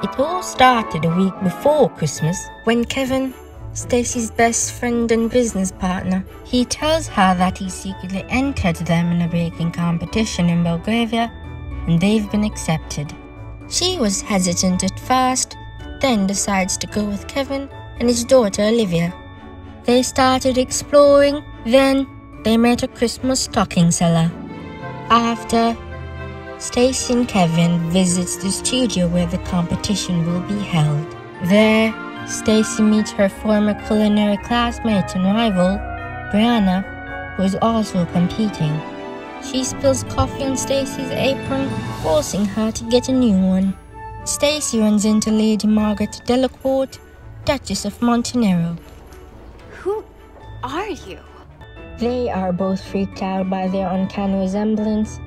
It all started a week before Christmas when Kevin, Stacy's best friend and business partner, he tells her that he secretly entered them in a baking competition in Belgravia and they've been accepted. She was hesitant at first, then decides to go with Kevin and his daughter Olivia. They started exploring, then they met a Christmas stocking seller. After, Stacy and Kevin visits the studio where the competition will be held. There, Stacy meets her former culinary classmate and rival, Brianna, who is also competing. She spills coffee on Stacy's apron, forcing her to get a new one. Stacy runs into Lady Margaret Delacourt, Duchess of Montenero. Who are you? They are both freaked out by their uncanny resemblance.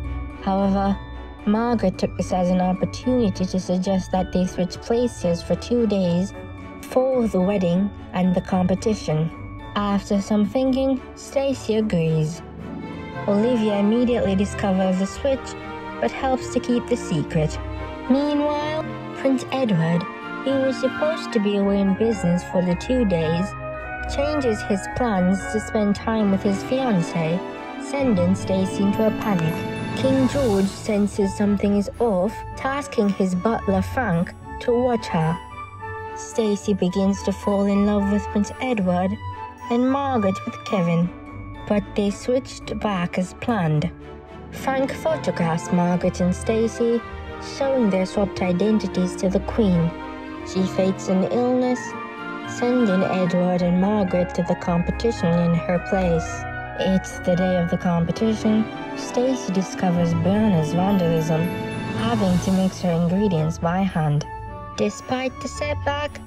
However, Margaret took this as an opportunity to suggest that they switch places for 2 days for the wedding and the competition. After some thinking, Stacy agrees. Olivia immediately discovers the switch, but helps to keep the secret. Meanwhile, Prince Edward, who was supposed to be away in business for the 2 days, changes his plans to spend time with his fiancée, sending Stacy into a panic. King George senses something is off, tasking his butler Frank to watch her. Stacy begins to fall in love with Prince Edward and Margaret with Kevin, but they switched back as planned. Frank photographs Margaret and Stacy, showing their swapped identities to the Queen. She fakes an illness, sending Edward and Margaret to the competition in her place. It's the day of the competition. Stacy discovers Brianna's vandalism, having to mix her ingredients by hand. Despite the setback,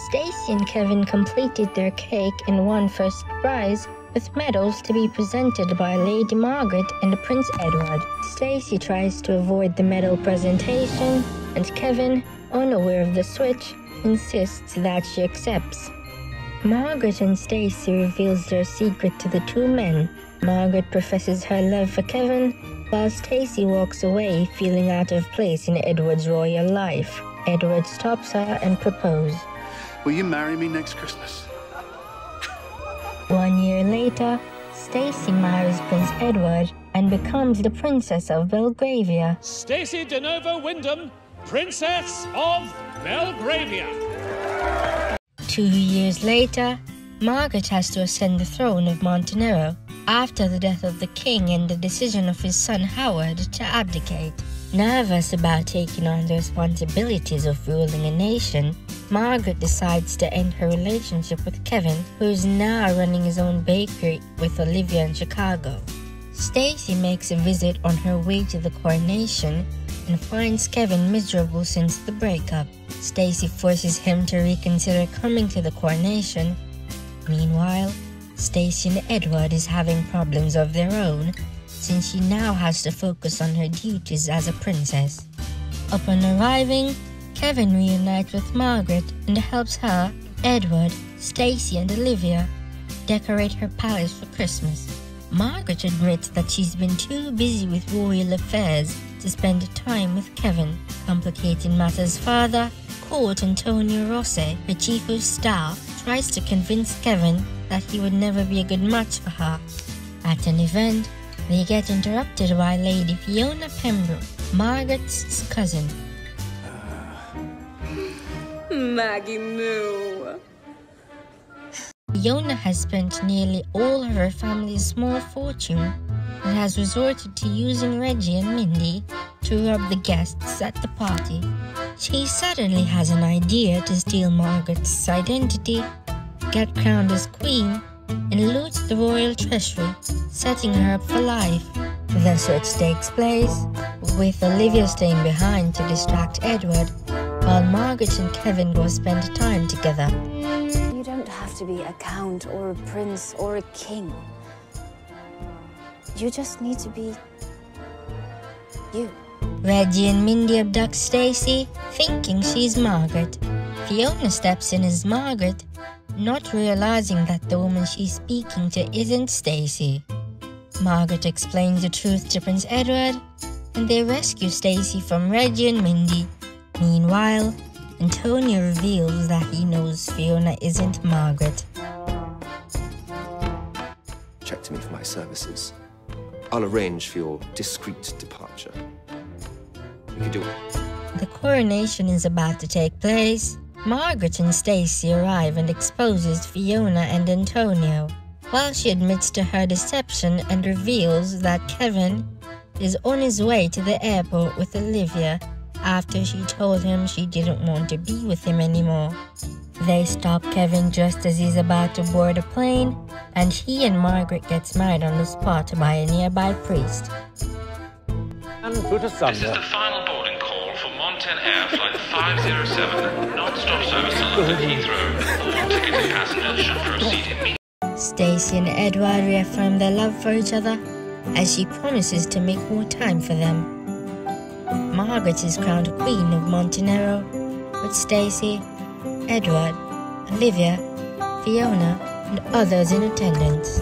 Stacy and Kevin completed their cake and won first prize, with medals to be presented by Lady Margaret and Prince Edward. Stacy tries to avoid the medal presentation, and Kevin, unaware of the switch, insists that she accepts. Margaret and Stacy reveals their secret to the two men. Margaret professes her love for Kevin, while Stacy walks away feeling out of place in Edward's royal life. Edward stops her and proposes. Will you marry me next Christmas? 1 year later, Stacy marries Prince Edward and becomes the Princess of Belgravia. Stacy de Novo Wyndham, Princess of Belgravia. 2 years later, Margaret has to ascend the throne of Montenero after the death of the king and the decision of his son Howard to abdicate. Nervous about taking on the responsibilities of ruling a nation, Margaret decides to end her relationship with Kevin, who is now running his own bakery with Olivia in Chicago. Stacy makes a visit on her way to the coronation and finds Kevin miserable since the breakup. Stacy forces him to reconsider coming to the coronation. Meanwhile, Stacy and Edward is having problems of their own, since she now has to focus on her duties as a princess. Upon arriving, Kevin reunites with Margaret and helps her, Edward, Stacy and Olivia decorate her palace for Christmas. Margaret admits that she's been too busy with royal affairs to spend time with Kevin, complicating matters further. Court Antonio Rossi, her chief of staff, tries to convince Kevin that he would never be a good match for her. At an event, they get interrupted by Lady Fiona Pembroke, Margaret's cousin. Maggie Moo. Fiona has spent nearly all of her family's small fortune and has resorted to using Reggie and Mindy to rob the guests at the party. She suddenly has an idea to steal Margaret's identity, get crowned as queen, and loot the royal treasury, setting her up for life. The switch takes place, with Olivia staying behind to distract Edward, while Margaret and Kevin go spend time together. You don't have to be a count or a prince or a king. You just need to be you. Reggie and Mindy abduct Stacy, thinking she's Margaret. Fiona steps in as Margaret, not realizing that the woman she's speaking to isn't Stacy. Margaret explains the truth to Prince Edward, and they rescue Stacy from Reggie and Mindy. Meanwhile, Antonio reveals that he knows Fiona isn't Margaret. Check to me for my services. I'll arrange for your discreet departure. You can do it. The coronation is about to take place. Margaret and Stacy arrive and exposes Fiona and Antonio, while she admits to her deception and reveals that Kevin is on his way to the airport with Olivia after she told him she didn't want to be with him anymore. They stop Kevin just as he's about to board a plane, and he and Margaret gets married on the spot by a nearby priest. And put asunder. This is the final boarding call for Montana Air Flight 507, non-stop service to London Heathrow. All ticketed passengers should proceed immediately. Stacy and Edward reaffirm their love for each other as she promises to make more time for them. Margaret is crowned Queen of Montenero, with Stacy, Edward, Olivia, Fiona, and others in attendance.